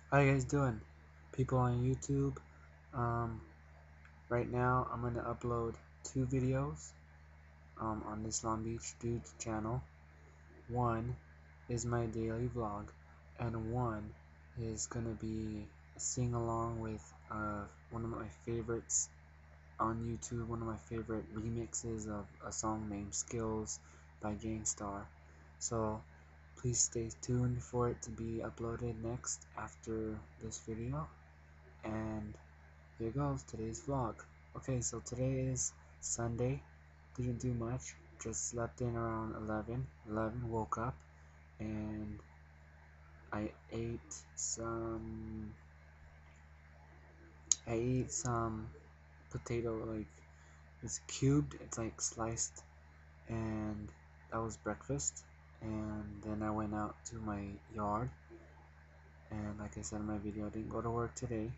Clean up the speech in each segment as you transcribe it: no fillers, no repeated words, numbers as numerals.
How you guys doing? People on YouTube. Um, right now I'm gonna upload two videos on this Long Beach Dudes channel. One is my daily vlog, and one is gonna be a sing along with one of my favorites on YouTube, one of my favorite remixes of a song named Skills by Gangstar. So please stay tuned for it to be uploaded next after this video. And here goes today's vlog. Okay, so today is Sunday. Didn't do much. Just slept in around 11, woke up, and I ate some. I ate some potato, like it's cubed. It's like sliced, and that was breakfast. And then I went out to my yard, and like I said in my video, I didn't go to work today.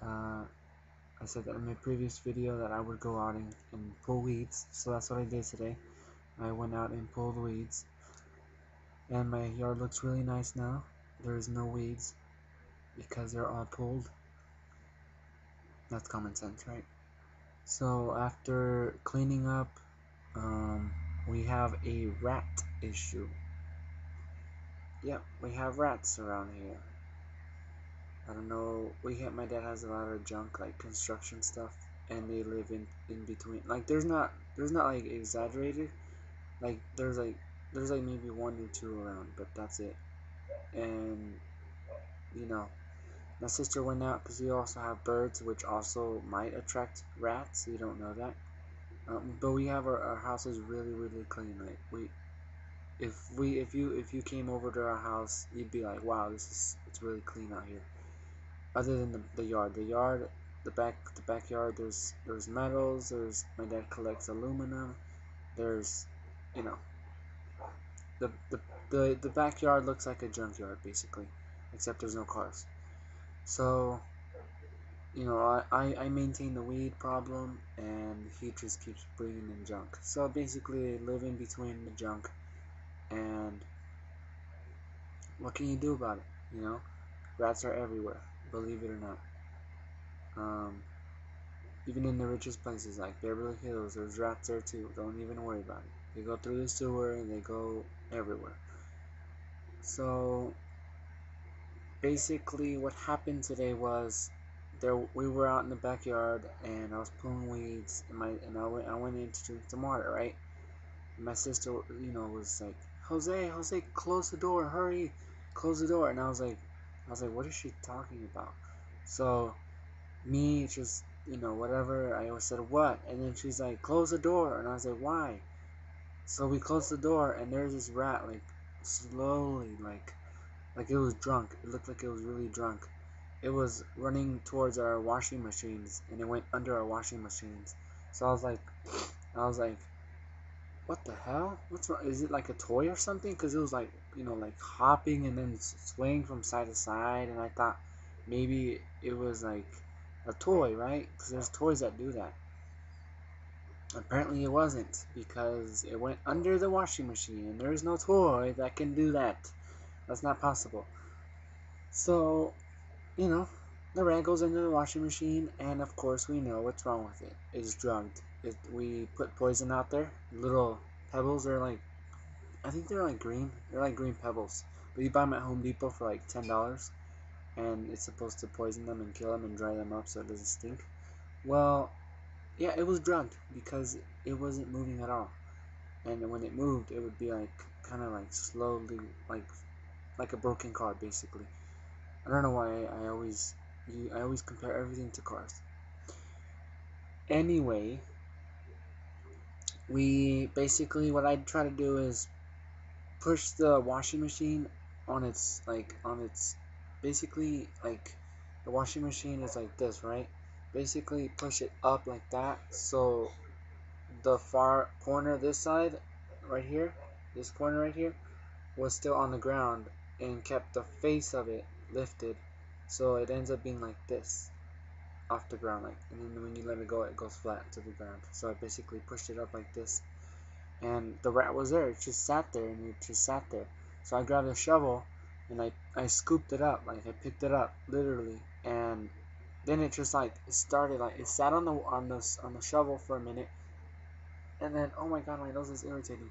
I said that in my previous video that I would go out and pull weeds, so that's what I did today. I went out and pulled weeds, and my yard looks really nice now. There's no weeds because they're all pulled. That's common sense, right? So after cleaning up, we have a rat issue. Yep, we have rats around here. I don't know. My dad has a lot of junk, like construction stuff, and they live in between. Like there's not like exaggerated. Like there's like maybe one or two around, but that's it. And you know, my sister went out because we also have birds, which also might attract rats. We don't know that. But we have our house is really clean. Like if you came over to our house, you'd be like, wow, it's really clean out here. Other than the yard, the backyard, there's metals. There's my dad collects aluminum. There's, you know, the the the backyard looks like a junkyard basically, except there's no cars. So I maintain the weed problem, and he just keeps bringing in junk. So basically, I live in between the junk, and what can you do about it? Rats are everywhere, believe it or not. Um, Even in the richest places like Beverly Hills, there's rats there too. Don't even worry about it. They go through the sewer and they go everywhere. So basically, what happened today was we were out in the backyard and I was pulling weeds and I went in to drink some water, right? And my sister, was like, Jose, close the door, hurry, close the door. And I was like, what is she talking about? So me just, whatever, I always said what, and then she's like, close the door, and I was like, why? So we closed the door, and there's this rat, like, slowly, like it was drunk. It looked like it was really drunk. It was running towards our washing machines, and it went under our washing machines. So I was like, what the hell? What's wrong? Is it like a toy or something? Because it was like, like hopping and then swaying from side to side, and I thought maybe it was like a toy, right? Because there's toys that do that. Apparently it wasn't, because it went under the washing machine, and there's no toy that can do that. That's not possible. So, you know, the rat goes into the washing machine, and of course we know what's wrong with it. It's drugged. We put poison out there. Little pebbles are like, I think they're like green. They're like green pebbles. But you buy them at Home Depot for like $10, and it's supposed to poison them and kill them and dry them up so it doesn't stink. Well, yeah, it was drugged because it wasn't moving at all. And when it moved, it would be like kind of like slowly, like a broken car, basically. I don't know why I always compare everything to cars. Anyway, we basically what I try to do is push the washing machine on its basically, like, the washing machine is like this, right? Basically push it up like that, so the far corner, this side right here, this corner right here, was still on the ground and kept the face of it lifted, so it ends up being like this off the ground, like, and then when you let it go, it goes flat to the ground. So I basically pushed it up like this, and the rat was there. It just sat there, and it just sat there. So I grabbed a shovel and I scooped it up, like I picked it up literally, and then it just like it started like it sat on the shovel for a minute, and then oh my god, my nose is irritating,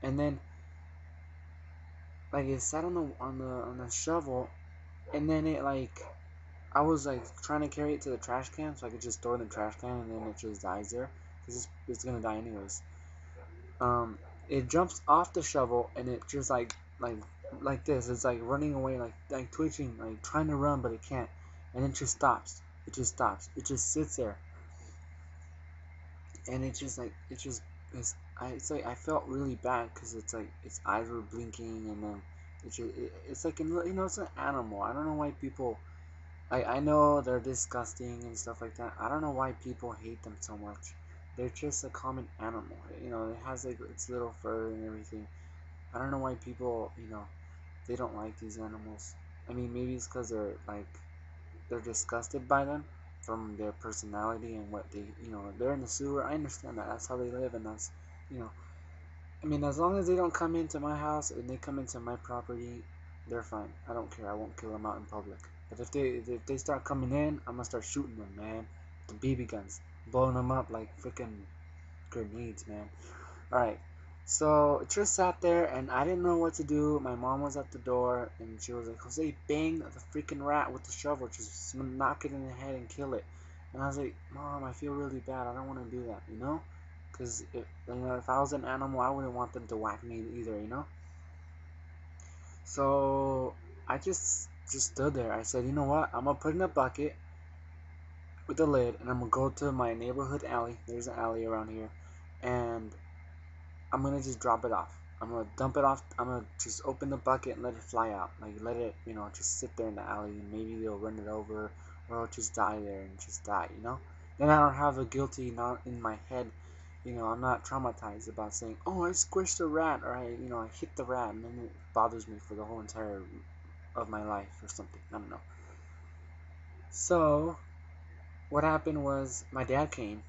and then like it sat on the shovel, and then it like I was like trying to carry it to the trash can so I could just throw it in the trash can, and then it just dies there because it's gonna die anyways. Um, it jumps off the shovel and it just like this. It's like running away, like twitching, like trying to run, but it can't, and it just stops. It just stops. It just sits there, and it just like it just it's like I felt really bad because it's like its eyes were blinking, and then it's like it's an animal. I don't know why people. I know they're disgusting and stuff like that. I don't know why people hate them so much. They're just a common animal. It has like its little fur and everything. I don't know why people, they don't like these animals. I mean, maybe it's because they're disgusted by them from their personality and what they're in the sewer. I understand that. That's how they live, and you know, I mean, as long as they don't come into my house and they come into my property, they're fine. I don't care. I won't kill them out in public. But if they start coming in, I'm gonna start shooting them, man. The BB guns, blowing them up like freaking grenades, man. All right. So it just sat there, and I didn't know what to do. My mom was at the door, and she was like, "Jose, bang the freaking rat with the shovel. Just knock it in the head and kill it." And I was like, "Mom, I feel really bad. I don't want to do that, you know." Because if I was an animal, I wouldn't want them to whack me either, you know. So I just stood there. I said, "You know what? I'm gonna put in a bucket with a lid, and I'm gonna go to my neighborhood alley. There's an alley around here, and I'm gonna just drop it off. I'm gonna dump it off. I'm gonna just open the bucket and let it fly out. Like let it, just sit there in the alley, and maybe they'll run it over, or it'll just die there and just die, you know. Then I don't have a guilty not in my head. I'm not traumatized about saying, "Oh, I squished a rat," or I hit the rat, and then it bothers me for the whole entire of my life or something. I don't know. So what happened was my dad came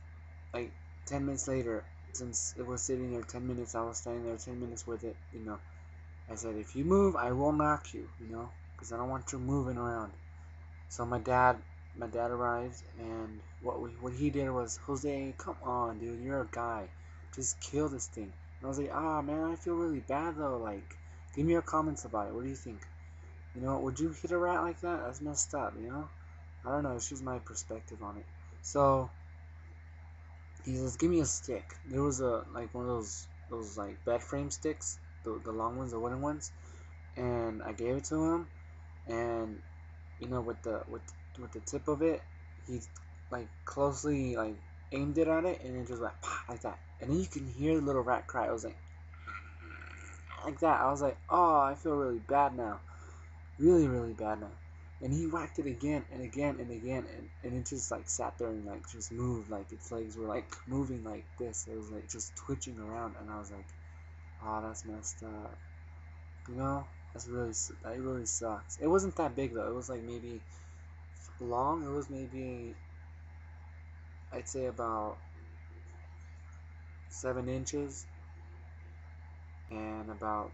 like 10 minutes later. Since it was sitting there 10 minutes, I was standing there 10 minutes with it. I said, "If you move, I will knock you, because I don't want you moving around." So my dad arrived, and what he did was, "Jose, come on, dude, you're a guy, just kill this thing." And I was like, "Ah, man, I feel really bad though. Like, give me your comments about it. What do you think? Would you hit a rat like that? That's messed up. I don't know. It's just my perspective on it." So he says, "Give me a stick." There was a like one of those like bed frame sticks, the long ones, the wooden ones, and I gave it to him, and with the tip of it, he like closely like aimed it at it, and it just went pop, like that, and then you can hear the little rat cry. I was like that. I was like, "Oh, I feel really bad now, really really bad now." And he whacked it again and again and again, and it just like sat there and like just moved, like its legs were like moving like this. It was like just twitching around, and I was like, "Oh, that's messed up." You know, that really sucks. It wasn't that big though. It was like maybe long. It was maybe I'd say about 7 inches and about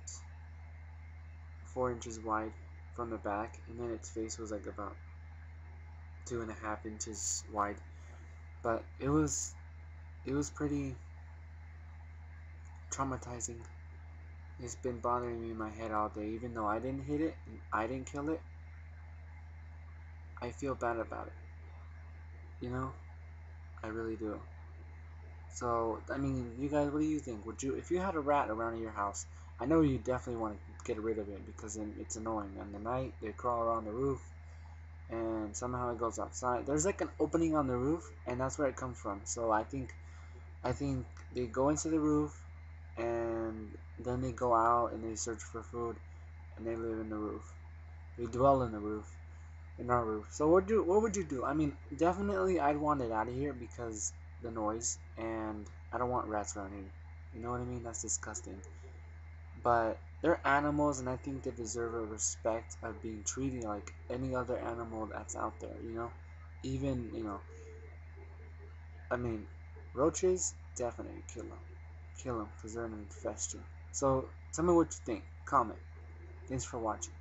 4 inches wide from the back, and then its face was like about 2.5 inches wide. But it was pretty traumatizing. It's been bothering me in my head all day. Even though I didn't hit it and I didn't kill it, I feel bad about it. You know, I really do. So, I mean, you guys, what do you think? If you had a rat around your house, I know you definitely want to get rid of it because it's annoying. In the night, they crawl around the roof, and somehow it goes outside. There's like an opening on the roof, and that's where it comes from. So I think they go into the roof, and then they go out and they search for food, and they live in the roof. They dwell in our roof. So what would you do? I mean, definitely I'd want it out of here because the noise, and I don't want rats around here. You know what I mean? That's disgusting. But they're animals, and I think they deserve a respect of being treated like any other animal that's out there. Even I mean, roaches definitely kill them because they're an infestation. So tell me what you think. Comment. Thanks for watching.